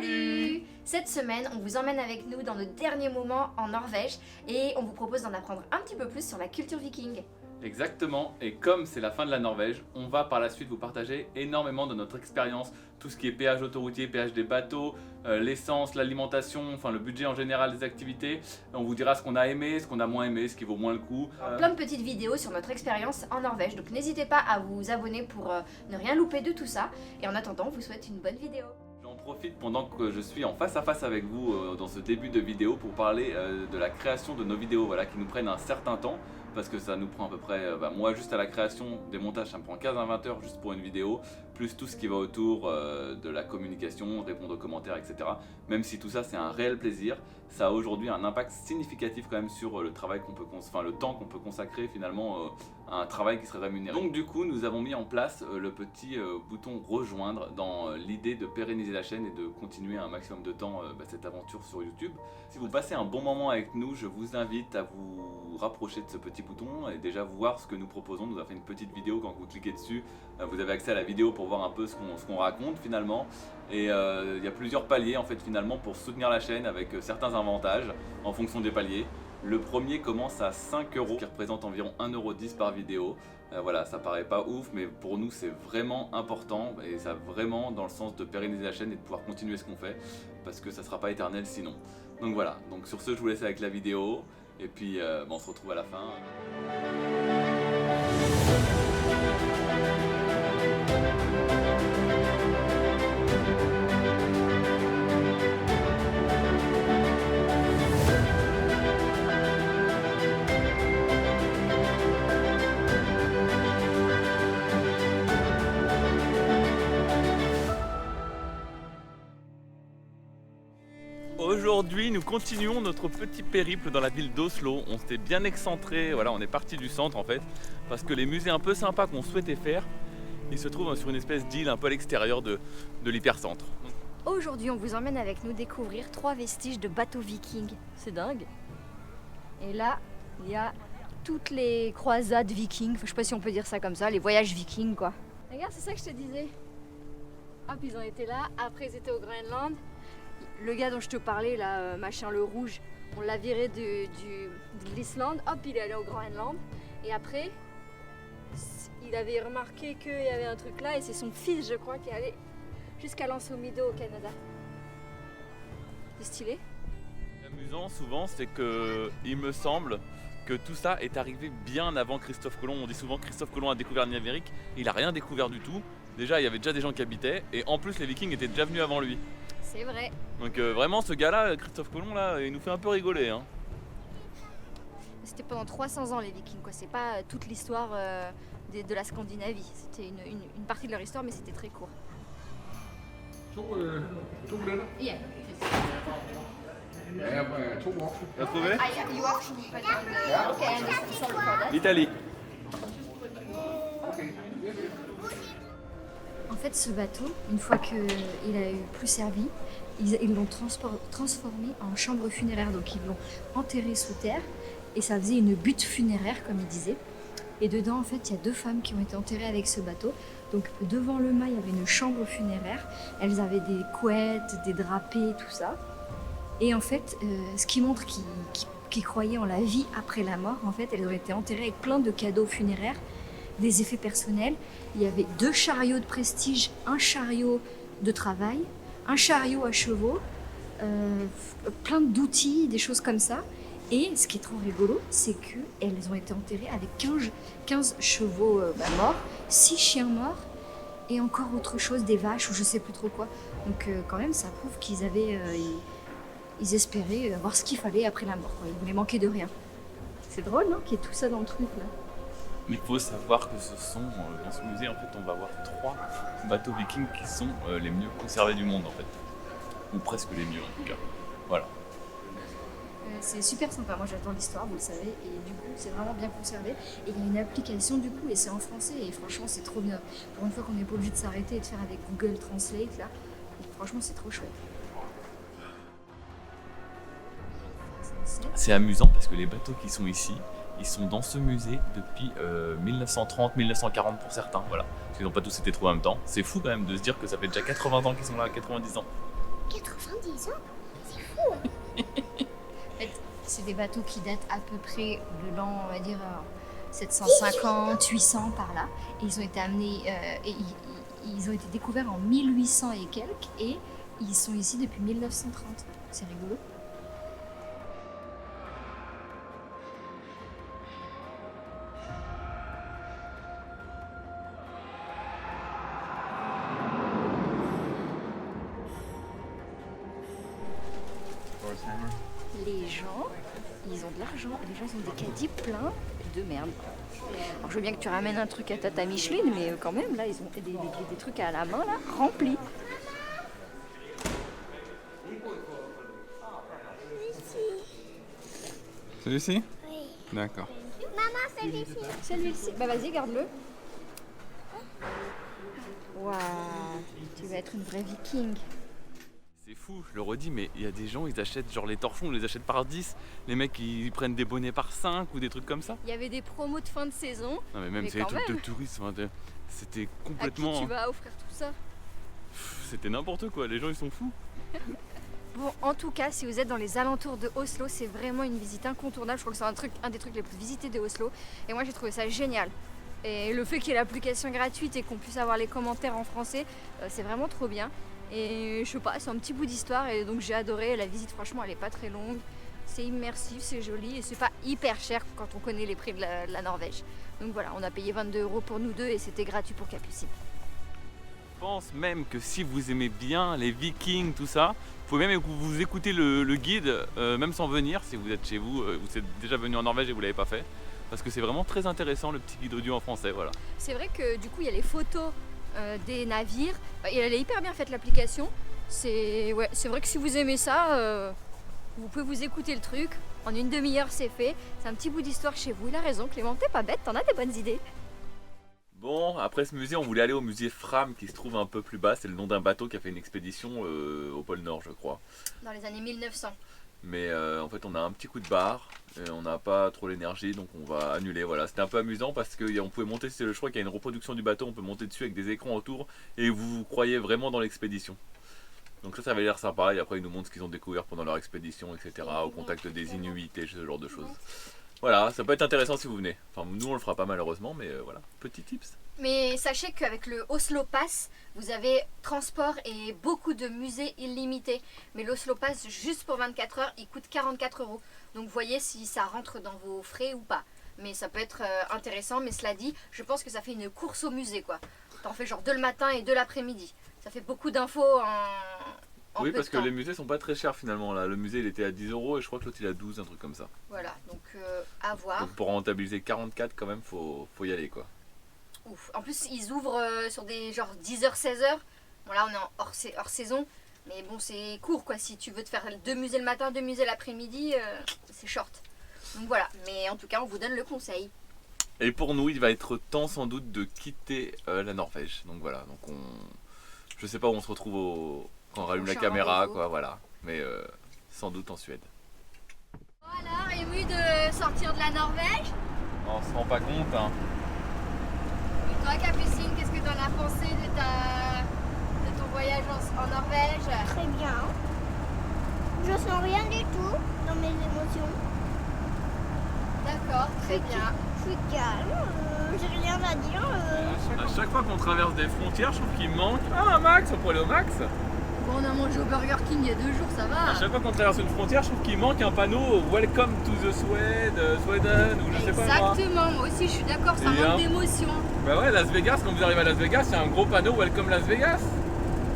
Salut! Cette semaine, on vous emmène avec nous dans nos derniers moments en Norvège et on vous propose d'en apprendre un petit peu plus sur la culture viking. Exactement, et comme c'est la fin de la Norvège, on va par la suite vous partager énormément de notre expérience, tout ce qui est péage autoroutier, péage des bateaux, l'essence, l'alimentation, enfin le budget en général des activités. On vous dira ce qu'on a aimé, ce qu'on a moins aimé, ce qui vaut moins le coup. Plein de petites vidéos sur notre expérience en Norvège, donc n'hésitez pas à vous abonner pour ne rien louper de tout ça. Et en attendant, on vous souhaite une bonne vidéo. J'en profite pendant que je suis en face à face avec vous dans ce début de vidéo pour parler de la création de nos vidéos, voilà, qui nous prennent un certain temps. Parce que ça nous prend à peu près, moi juste à la création des montages ça me prend 15 à 20 heures juste pour une vidéo, plus tout ce qui va autour de la communication, répondre aux commentaires, etc. Même si tout ça c'est un réel plaisir, ça a aujourd'hui un impact significatif quand même sur le travail qu'on peut, le temps qu'on peut consacrer finalement à un travail qui serait rémunéré. Donc du coup nous avons mis en place le petit bouton rejoindre dans l'idée de pérenniser la chaîne et de continuer un maximum de temps cette aventure sur YouTube. Si vous passez un bon moment avec nous, je vous invite à vous rapprocher de ce petit bouton et déjà voir ce que nous proposons. Nous avons fait une petite vidéo, quand vous cliquez dessus, vous avez accès à la vidéo pour voir un peu ce qu'on raconte finalement. Et il y a plusieurs paliers en fait finalement pour soutenir la chaîne avec certains avantages en fonction des paliers. Le premier commence à 5 €, qui représente environ 1,10 € par vidéo. Voilà, ça paraît pas ouf, mais pour nous c'est vraiment important et ça vraiment dans le sens de pérenniser la chaîne et de pouvoir continuer ce qu'on fait parce que ça sera pas éternel sinon. Donc voilà, donc sur ce je vous laisse avec la vidéo et puis on se retrouve à la fin. Aujourd'hui, nous continuons notre petit périple dans la ville d'Oslo. On s'était bien excentré, voilà, on est parti du centre en fait, parce que les musées un peu sympas qu'on souhaitait faire, ils se trouvent sur une espèce d'île un peu à l'extérieur de l'hypercentre. Aujourd'hui, on vous emmène avec nous découvrir 3 vestiges de bateaux vikings. C'est dingue. Et là, il y a toutes les croisades vikings, je sais pas si on peut dire ça comme ça, les voyages vikings quoi. Regarde, c'est ça que je te disais. Hop, ils ont été là, après ils étaient au Groenland. Le gars dont je te parlais, là, machin le rouge, on l'a viré de l'Islande, hop, il est allé au Groenland. Et après, il avait remarqué qu'il y avait un truc là, et c'est son fils, je crois, qui est allé jusqu'à Lansomido au Canada. C'est stylé. L'amusant souvent, c'est que il me semble que tout ça est arrivé bien avant Christophe Colomb. On dit souvent que Christophe Colomb a découvert l'Amérique, il a rien découvert du tout. Déjà, il y avait déjà des gens qui habitaient, et en plus, les Vikings étaient déjà venus avant lui. C'est vrai. Donc vraiment, ce gars-là, Christophe Colomb, là, il nous fait un peu rigoler. Hein. C'était pendant 300 ans les Vikings, quoi. C'est pas toute l'histoire de la Scandinavie. C'était une partie de leur histoire, mais c'était très court. Yeah. T'as trouvé You actually put on the... Okay, I'm sorry for that. L'Italie. En fait, ce bateau, une fois qu'il a eu plus servi, ils l'ont transformé en chambre funéraire. Donc ils l'ont enterré sous terre et ça faisait une butte funéraire, comme ils disaient. Et dedans, en fait, il y a 2 femmes qui ont été enterrées avec ce bateau. Donc devant le mât, il y avait une chambre funéraire. Elles avaient des couettes, des drapés, tout ça. Et en fait, ce qui montre qu'ils croyaient en la vie après la mort, en fait, elles ont été enterrées avec plein de cadeaux funéraires, des effets personnels. Il y avait 2 chariots de prestige, un chariot de travail, un chariot à chevaux, plein d'outils, des choses comme ça. Et ce qui est trop rigolo, c'est qu'elles ont été enterrées avec 15 chevaux morts, 6 chiens morts et encore autre chose, des vaches ou je sais plus trop quoi. Donc quand même, ça prouve qu'ils avaient... ils espéraient avoir ce qu'il fallait après la mort, quoi. Ils voulaient manquer de rien. C'est drôle, non, qu'il y ait tout ça dans le truc, là. Il faut savoir que ce sont, dans ce musée, en fait, on va voir 3 bateaux vikings qui sont les mieux conservés du monde, en fait. Ou presque les mieux, en tout cas. Voilà. C'est super sympa, moi j'adore l'histoire, vous le savez, et du coup c'est vraiment bien conservé. Et il y a une application du coup, et c'est en français, et franchement c'est trop bien. Pour une fois qu'on n'est pas obligé de s'arrêter et de faire avec Google Translate, là, et franchement c'est trop chouette. C'est amusant parce que les bateaux qui sont ici, ils sont dans ce musée depuis 1930, 1940 pour certains, voilà. Parce qu'ils n'ont pas tous été trouvés en même temps. C'est fou quand même de se dire que ça fait déjà 80 ans qu'ils sont là, 90 ans. 90 ans. C'est fou. En fait, c'est des bateaux qui datent à peu près de l'an, on va dire, 750, 800 par là. Et ils ont été amenés, ils ont été découverts en 1800 et quelques, et ils sont ici depuis 1930. C'est rigolo. Les gens, ils ont de l'argent, les gens ils ont des caddies pleins de merde. Alors je veux bien que tu ramènes un truc à Tata Micheline, mais quand même là ils ont des trucs à la main là, remplis. Celui-ci? Oui. D'accord. Maman, celui-ci. Celui-ci, bah vas-y garde-le. Waouh, tu vas être une vraie viking. C'est fou, je le redis, mais il y a des gens, ils achètent genre les torchons, ils les achètent par 10. Les mecs, ils prennent des bonnets par 5 ou des trucs comme ça. Il y avait des promos de fin de saison. Non mais même Mais c'est des quand trucs même. de tourisme, hein, c'était À complètement... qui tu vas offrir tout ça? C'était n'importe quoi, les gens ils sont fous. Bon, en tout cas, si vous êtes dans les alentours de Oslo, c'est vraiment une visite incontournable. Je crois que c'est un des trucs les plus visités de Oslo. Et moi, j'ai trouvé ça génial. Et le fait qu'il y ait l'application gratuite et qu'on puisse avoir les commentaires en français, c'est vraiment trop bien. Et je sais pas, c'est un petit bout d'histoire et donc j'ai adoré. La visite, franchement, elle est pas très longue. C'est immersif, c'est joli et c'est pas hyper cher quand on connaît les prix de la Norvège. Donc voilà, on a payé 22 € pour nous deux et c'était gratuit pour Capucine. Je pense même que si vous aimez bien les Vikings, tout ça, vous pouvez même vous écouter le guide, même sans venir, si vous êtes chez vous, vous êtes déjà venu en Norvège et vous l'avez pas fait. Parce que c'est vraiment très intéressant le petit guide audio en français, voilà. C'est vrai que du coup, il y a les photos des navires. Elle est hyper bien faite l'application. C'est vrai que si vous aimez ça, vous pouvez vous écouter le truc. En une demi-heure, c'est fait. C'est un petit bout d'histoire chez vous. Il a raison, Clément, t'es pas bête, t'en as des bonnes idées. Bon, après ce musée, on voulait aller au musée Fram qui se trouve un peu plus bas. C'est le nom d'un bateau qui a fait une expédition au pôle Nord, je crois. Dans les années 1900. Mais en fait, on a un petit coup de barre. Et on n'a pas trop l'énergie, donc on va annuler. Voilà, c'était un peu amusant parce qu'on pouvait monter, je crois qu'il y a une reproduction du bateau, on peut monter dessus avec des écrans autour et vous croyez vraiment dans l'expédition. Donc ça avait l'air sympa et après ils nous montrent ce qu'ils ont découvert pendant leur expédition, etc. Au contact des Inuits et ce genre de choses. Voilà, ça peut être intéressant si vous venez. Enfin, nous on le fera pas malheureusement, mais voilà, petit tips. Mais sachez qu'avec le Oslo Pass, vous avez transport et beaucoup de musées illimités. Mais l'Oslo Pass, juste pour 24 heures, il coûte 44 €. Donc voyez si ça rentre dans vos frais ou pas. Mais ça peut être intéressant, mais cela dit, je pense que ça fait une course au musée, quoi. T'en fais genre 2 le matin et 2 l'après-midi. Ça fait beaucoup d'infos en Oui, peu parce de que temps. les musées sont pas très chers finalement. Là, le musée il était à 10 € et je crois que l'autre il est à 12, un truc comme ça. Voilà, donc à voir. Donc pour rentabiliser 44 quand même, faut y aller quoi. Ouf. En plus, ils ouvrent sur des genre 10h, 16h. Bon, là, on est en hors saison. Mais bon, c'est court quoi. Si tu veux te faire 2 musées le matin, 2 musées l'après-midi, c'est short. Donc voilà. Mais en tout cas, on vous donne le conseil. Et pour nous, il va être temps sans doute de quitter la Norvège. Donc voilà. Donc je sais pas où on se retrouve quand on rallume la Prochain caméra, rendez-vous. quoi. Voilà. Mais sans doute en Suède. Alors, ému de sortir de la Norvège. On se rend pas compte, hein. Et toi, Capucine, qu'est-ce que tu en as pensé de ton voyage en Norvège? Très bien. Je sens rien du tout dans mes émotions. D'accord, très bien. Je suis calme, j'ai rien à dire. À chaque fois qu'on traverse des frontières, je trouve qu'il manque. Ah, un Max, on pourrait aller au Max. Bon, on a mangé au Burger King il y a 2 jours, ça va. À chaque fois qu'on traverse une frontière, je trouve qu'il manque un panneau Welcome to the Sweden ou je sais pas moi. Exactement, moi aussi je suis d'accord, ça Et manque hein. d'émotion. Bah ouais, Las Vegas, quand vous arrivez à Las Vegas, il y a un gros panneau Welcome Las Vegas.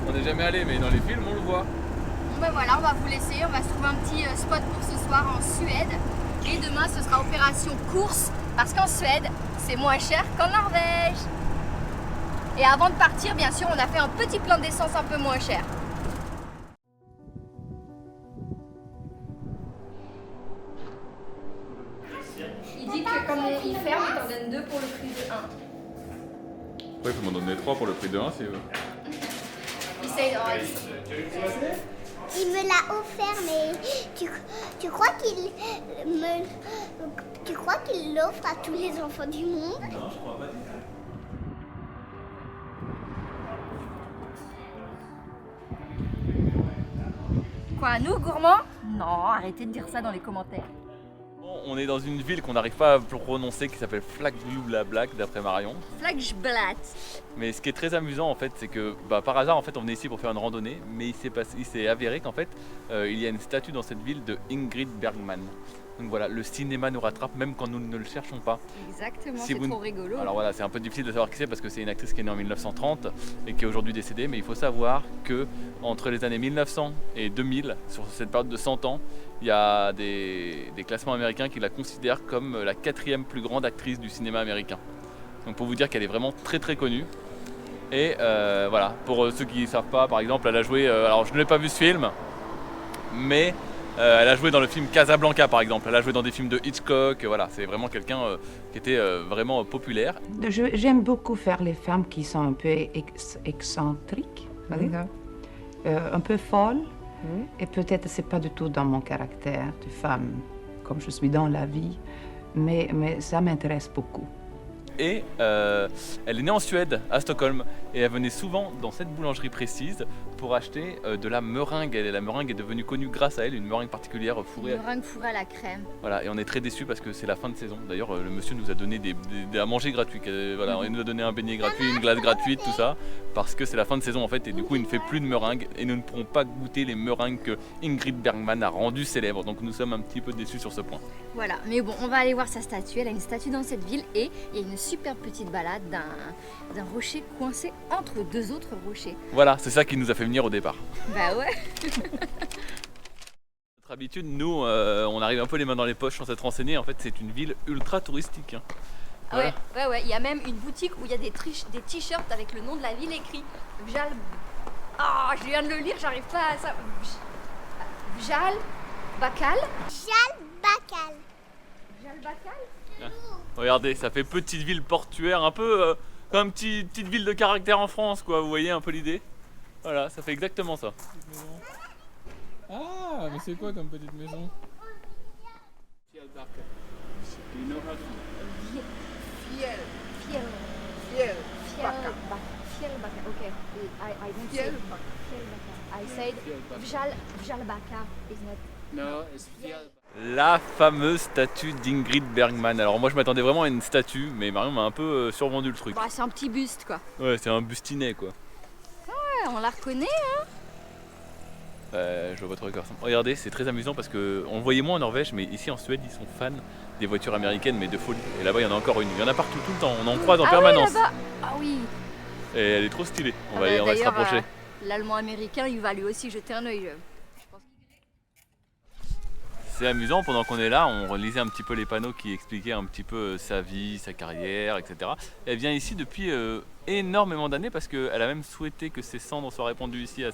On n'est jamais allé, mais dans les films, on le voit. Bon ben voilà, on va vous laisser, on va se trouver un petit spot pour ce soir en Suède. Et demain ce sera opération course, parce qu'en Suède, c'est moins cher qu'en Norvège. Et avant de partir, bien sûr, on a fait un petit plein d'essence un peu moins cher. Il dit que comme il ferme, il t'en donne 2 pour le prix de 1. Ouais, il faut m'en donner 3 pour le prix de 1 si tu veux. Il say, Il me l'a offert, mais tu crois qu'il l'offre à tous les enfants du monde? Non, je crois pas. Quoi, nous, gourmands? Non, arrêtez de dire ça dans les commentaires. On est dans une ville qu'on n'arrive pas à prononcer qui s'appelle Flagbloublablak d'après Marion. Flagblatt. Mais ce qui est très amusant en fait, c'est que par hasard en fait on venait ici pour faire une randonnée, mais il s'est avéré qu'en fait il y a une statue dans cette ville de Ingrid Bergman. Donc voilà, le cinéma nous rattrape même quand nous ne le cherchons pas. Exactement, Si c'est vous- trop rigolo. Alors voilà, c'est un peu difficile de savoir qui c'est parce que c'est une actrice qui est née en 1930 et qui est aujourd'hui décédée, mais il faut savoir que entre les années 1900 et 2000, sur cette période de 100 ans, il y a des classements américains qui la considèrent comme la 4e plus grande actrice du cinéma américain. Donc pour vous dire qu'elle est vraiment très très connue. Et voilà, pour ceux qui ne savent pas, par exemple, elle a joué, alors je n'ai pas vu ce film, mais elle a joué dans le film Casablanca par exemple, elle a joué dans des films de Hitchcock, voilà, c'est vraiment quelqu'un qui était vraiment populaire. J'aime beaucoup faire les femmes qui sont un peu excentriques, par exemple, un peu folles, et peut-être c'est pas du tout dans mon caractère de femme, comme je suis dans la vie, mais ça m'intéresse beaucoup. Et elle est née en Suède, à Stockholm, et elle venait souvent dans cette boulangerie précise pour acheter de la meringue. La meringue est devenue connue grâce à elle, une meringue particulière fourrée. Une meringue fourrée à la crème. Voilà, et on est très déçus parce que c'est la fin de saison. D'ailleurs, le monsieur nous a donné à manger gratuit. Voilà, il nous a donné un beignet gratuit, une glace gratuite, tout ça, parce que c'est la fin de saison en fait, et du coup il ne fait plus de meringue, et nous ne pourrons pas goûter les meringues que Ingrid Bergman a rendues célèbres. Donc nous sommes un petit peu déçus sur ce point. Voilà, mais bon, on va aller voir sa statue. Elle a une statue dans cette ville et il y a une super petite balade d'un rocher coincé entre deux autres rochers. Voilà, c'est ça qui nous a fait venir au départ. Bah ouais. Notre habitude, nous, on arrive un peu les mains dans les poches sans s'être renseigné. En fait, c'est une ville ultra touristique. Hein. Voilà. Ouais, il y a même une boutique où il y a des t-shirts avec le nom de la ville écrit. Vjal. Ah, je viens de le lire, j'arrive pas à ça. Vjal Bakal. Bacal. Vjal Bakal. Regardez, ça fait petite ville portuaire, un peu comme petite ville de caractère en France, quoi. Vous voyez un peu l'idée? Voilà, ça fait exactement ça. Ah, mais c'est quoi comme petite maison? Fjällbacka. Okay. I don't say Fjällbacka. I said Vjalbacka, isn't it? No, it's Fjällbacka. La fameuse statue d'Ingrid Bergman. Alors moi je m'attendais vraiment à une statue, mais Marion m'a un peu survendu le truc. Bah, c'est un petit buste quoi. Ouais, c'est un bustinet quoi. Ouais, on la reconnaît. Je vois votre regard. Regardez, c'est très amusant parce que on le voyait moins en Norvège, mais ici en Suède ils sont fans des voitures américaines, mais de folie. Et là-bas il y en a encore une. Il y en a partout tout le temps. On en croise en permanence. Oui, là-bas. Ah oui. Et elle est trop stylée. On va se D'ailleurs, rapprocher. L'allemand américain, il va lui aussi jeter un œil. C'est amusant, pendant qu'on est là, on relisait un petit peu les panneaux qui expliquaient un petit peu sa vie, sa carrière, etc. Elle vient ici depuis énormément d'années parce qu'elle a même souhaité que ses cendres soient répandues ici à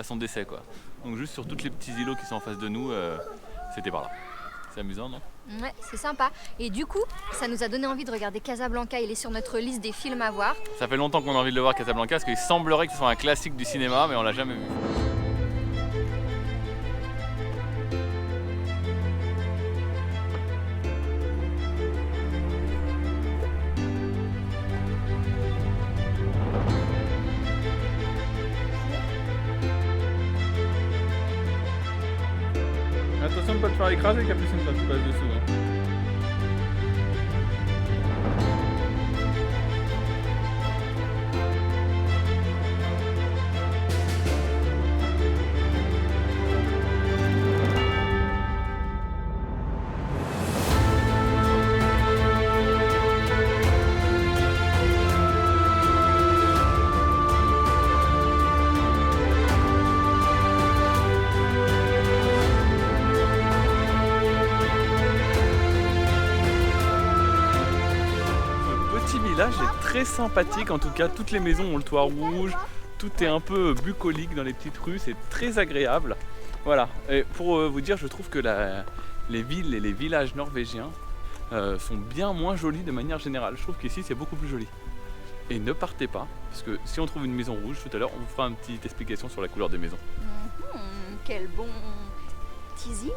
son décès, quoi. Donc juste sur tous les petits îlots qui sont en face de nous, c'était par là. C'est amusant, non? Ouais, c'est sympa. Et du coup, ça nous a donné envie de regarder Casablanca. Il est sur notre liste des films à voir. Ça fait longtemps qu'on a envie de le voir, Casablanca, parce qu'il semblerait que ce soit un classique du cinéma, mais on l'a jamais vu. Attention de pas te faire écraser, Capucine, quand tu passes dessous. Hein. Village est très sympathique, en tout cas toutes les maisons ont le toit rouge, tout est un peu bucolique dans les petites rues, c'est très agréable. Voilà, et pour vous dire, je trouve que les villes et les villages norvégiens sont bien moins jolis de manière générale. Je trouve qu'ici c'est beaucoup plus joli. Et ne partez pas, parce que si on trouve une maison rouge tout à l'heure, on vous fera une petite explication sur la couleur des maisons. Quel bon teasing.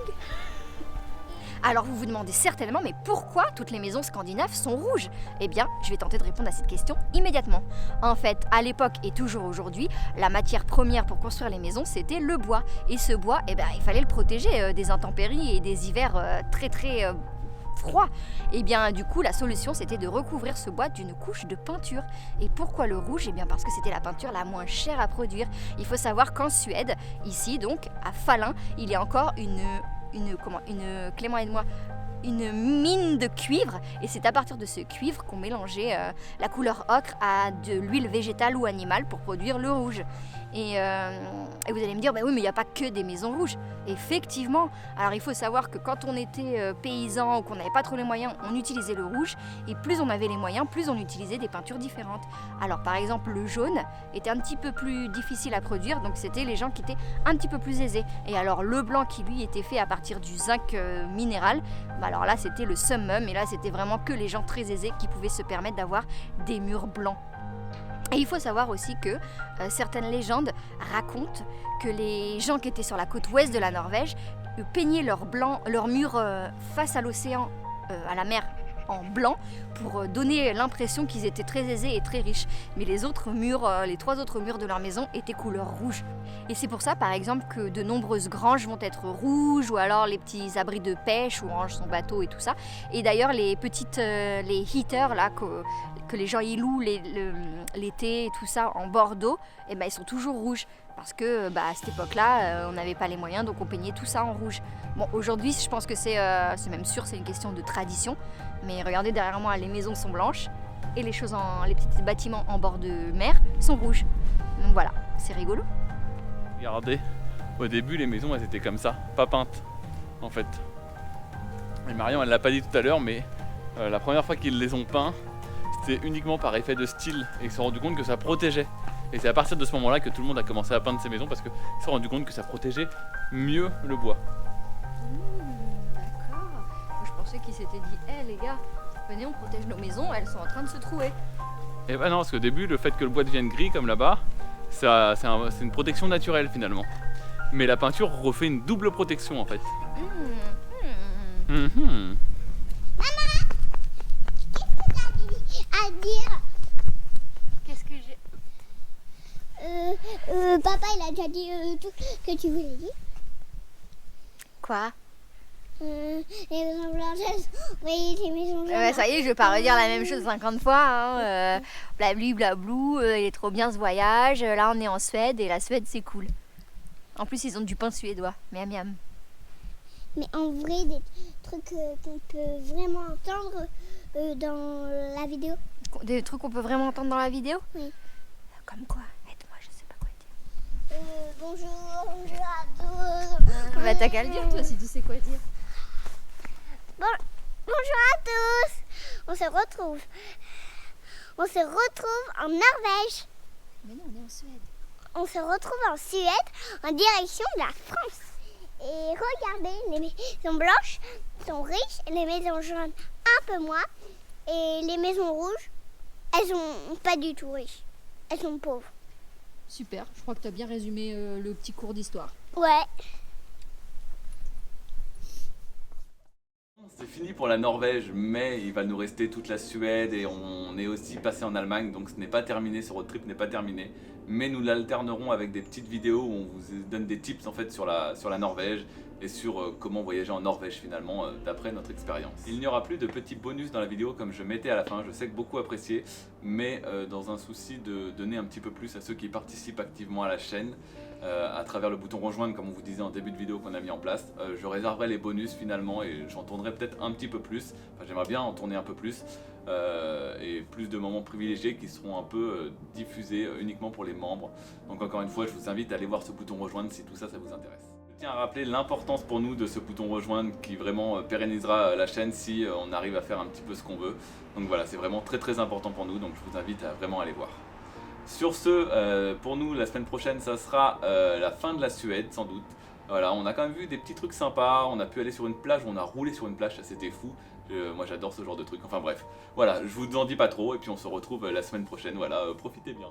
Alors vous vous demandez certainement, mais pourquoi toutes les maisons scandinaves sont rouges? Eh bien, je vais tenter de répondre à cette question immédiatement. En fait, à l'époque et toujours aujourd'hui, la matière première pour construire les maisons, c'était le bois. Et ce bois, eh ben, il fallait le protéger des intempéries et des hivers très froid. Et bien du coup la solution c'était de recouvrir ce bois d'une couche de peinture. Et pourquoi le rouge? Et bien parce que c'était la peinture la moins chère à produire. Il faut savoir qu'en Suède, ici donc à Fallin, il y a encore Clément aide-moi, une mine de cuivre, et c'est à partir de ce cuivre qu'on mélangeait la couleur ocre à de l'huile végétale ou animale pour produire le rouge. Et vous allez me dire, bah oui, mais il n'y a pas que des maisons rouges. Effectivement. Alors il faut savoir que quand on était paysan ou qu'on n'avait pas trop les moyens, on utilisait le rouge. Et plus on avait les moyens, plus on utilisait des peintures différentes. Alors par exemple, le jaune était un petit peu plus difficile à produire, donc c'était les gens qui étaient un petit peu plus aisés. Et alors le blanc qui lui était fait à partir du zinc minéral, bah alors là c'était le summum. Et là c'était vraiment que les gens très aisés qui pouvaient se permettre d'avoir des murs blancs. Et il faut savoir aussi que certaines légendes racontent que les gens qui étaient sur la côte ouest de la Norvège peignaient leurs murs face à l'océan, à la mer, en blanc pour donner l'impression qu'ils étaient très aisés et très riches. Mais les autres murs, les 3 autres murs de leur maison étaient couleur rouge. Et c'est pour ça par exemple que de nombreuses granges vont être rouges, ou alors les petits abris de pêche où on range son bateau et tout ça. Et d'ailleurs les heaters là que les gens y louent l'été et tout ça en bord d'eau, et ben ils sont toujours rouges. Parce que à cette époque-là, on n'avait pas les moyens, donc on peignait tout ça en rouge. Bon, aujourd'hui, je pense que c'est même sûr, c'est une question de tradition. Mais regardez derrière moi, les maisons sont blanches et les petits bâtiments en bord de mer sont rouges. Donc voilà, c'est rigolo. Regardez, au début, les maisons, elles étaient comme ça, pas peintes, en fait. Et Marion, elle l'a pas dit tout à l'heure, mais la première fois qu'ils les ont peints, c'était uniquement par effet de style, et ils se sont rendus compte que ça protégeait. Et c'est à partir de ce moment-là que tout le monde a commencé à peindre ses maisons, parce qu'ils se sont rendus compte que ça protégeait mieux le bois. D'accord. Moi, je pensais qu'ils s'étaient dit, hé les gars, venez, on protège nos maisons, elles sont en train de se trouer. Et bah non, parce qu'au début, le fait que le bois devienne gris comme là-bas, c'est une protection naturelle finalement. Mais la peinture refait une double protection en fait. À dire. Qu'est-ce que j'ai... Papa, il a déjà dit tout ce que tu voulais dire. Quoi? Les maisons blanches, oui, les maisons blanches. Ça y est, je vais pas redire la même chose 50 fois. Hein. Blabli, blablou, il est trop bien ce voyage. Là, on est en Suède et la Suède, c'est cool. En plus, ils ont du pain suédois. Miam miam. Mais en vrai, des trucs qu'on peut vraiment entendre dans la vidéo. Des trucs qu'on peut vraiment entendre dans la vidéo? Oui. Comme quoi? Aide-moi, je sais pas quoi dire. Bonjour à tous. Bah t'as qu'à le dire toi si tu sais quoi dire. Bonjour à tous. On se retrouve en Norvège. Mais non, on est en Suède. On se retrouve en Suède en direction de la France. Et regardez, les maisons blanches sont riches, les maisons jaunes un peu moins. Et les maisons rouges, elles sont pas du tout riches. Elles sont pauvres. Super, je crois que tu as bien résumé le petit cours d'histoire. Ouais. C'est fini pour la Norvège, mais il va nous rester toute la Suède et on est aussi passé en Allemagne, donc ce n'est pas terminé, ce road trip n'est pas terminé. Mais nous l'alternerons avec des petites vidéos où on vous donne des tips en fait sur la Norvège et sur comment voyager en Norvège finalement d'après notre expérience. Il n'y aura plus de petits bonus dans la vidéo comme je mettais à la fin, je sais que beaucoup appréciaient, mais dans un souci de donner un petit peu plus à ceux qui participent activement à la chaîne, à travers le bouton rejoindre comme on vous disait en début de vidéo qu'on a mis en place, je réserverai les bonus finalement et j'en tournerai peut-être un petit peu plus, enfin j'aimerais bien en tourner un peu plus, et plus de moments privilégiés qui seront un peu diffusés uniquement pour les membres. Donc encore une fois je vous invite à aller voir ce bouton rejoindre si tout ça vous intéresse. Je tiens à rappeler l'importance pour nous de ce bouton rejoindre qui vraiment pérennisera la chaîne si on arrive à faire un petit peu ce qu'on veut. Donc voilà, c'est vraiment très important pour nous, donc je vous invite à vraiment aller voir. Sur ce, pour nous la semaine prochaine ça sera la fin de la Suède sans doute. Voilà, on a quand même vu des petits trucs sympas, on a pu aller sur une plage, on a roulé sur une plage, ça c'était fou. Moi j'adore ce genre de trucs, enfin bref. Voilà, je vous en dis pas trop et puis on se retrouve la semaine prochaine, voilà, profitez bien.